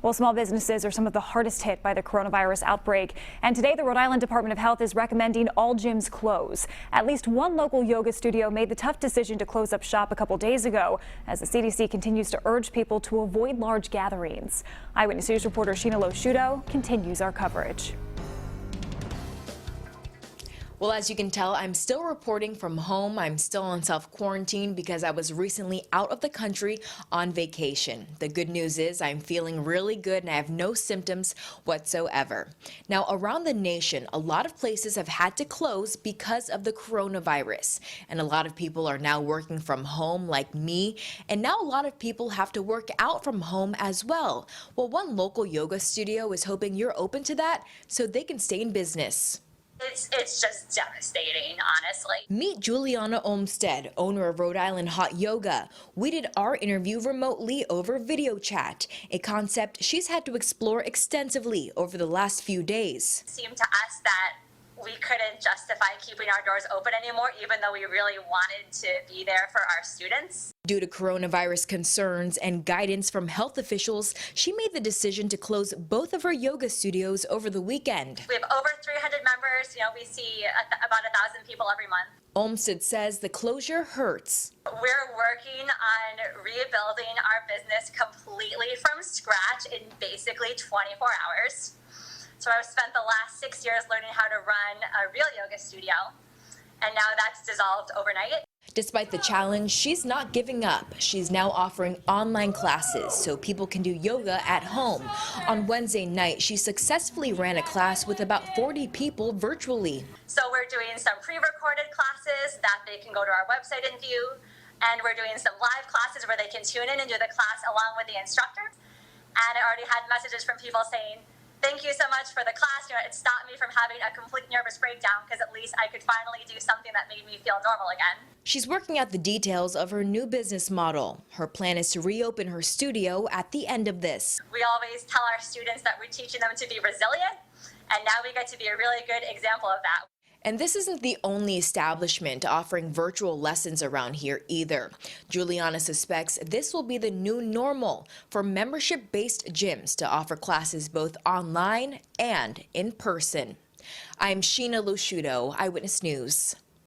Well, small businesses are some of the hardest hit by the coronavirus outbreak. And today, the Rhode Island Department of Health is recommending all gyms close. At least one local yoga studio made the tough decision to close up shop a couple days ago, as the CDC continues to urge people to avoid large gatherings. Eyewitness News reporter Sheena Loshuto continues our coverage. Well, as you can tell, I'm still reporting from home. I'm still on self-quarantine because I was recently out of the country on vacation. The good news is I'm feeling really good and I have no symptoms whatsoever. Now, around the nation, a lot of places have had to close because of the coronavirus. And a lot of people are now working from home like me. And now a lot of people have to work out from home as well. Well, one local yoga studio is hoping you're open to that so they can stay in business. It's just devastating, honestly. Meet Juliana Olmstead, owner of Rhode Island Hot Yoga. We did our interview remotely over video chat, a concept she's had to explore extensively over the last few days. It seemed to us that we couldn't justify keeping our doors open anymore, even though we really wanted to be there for our students. Due to coronavirus concerns and guidance from health officials, she made the decision to close both of her yoga studios over the weekend. We have over 300 members. We see about 1,000 people every month. Olmstead says the closure hurts. We're working on rebuilding our business completely from scratch in basically 24 hours. So I've spent the last 6 years learning how to run a real yoga studio, and now that's dissolved overnight. Despite the challenge, she's not giving up. She's now offering online classes so people can do yoga at home. On Wednesday night, she successfully ran a class with about 40 people virtually. So we're doing some pre-recorded classes that they can go to our website and view, and we're doing some live classes where they can tune in and do the class along with the instructor. And I already had messages from people saying, "Thank you so much for the class. It stopped me from having a complete nervous breakdown because at least I could finally do something that made me feel normal again." She's working out the details of her new business model. Her plan is to reopen her studio at the end of this. We always tell our students that we're teaching them to be resilient, and now we get to be a really good example of that. And this isn't the only establishment offering virtual lessons around here either. Juliana suspects this will be the new normal for membership-based gyms to offer classes both online and in person. I'm Sheena Loshuto, Eyewitness News.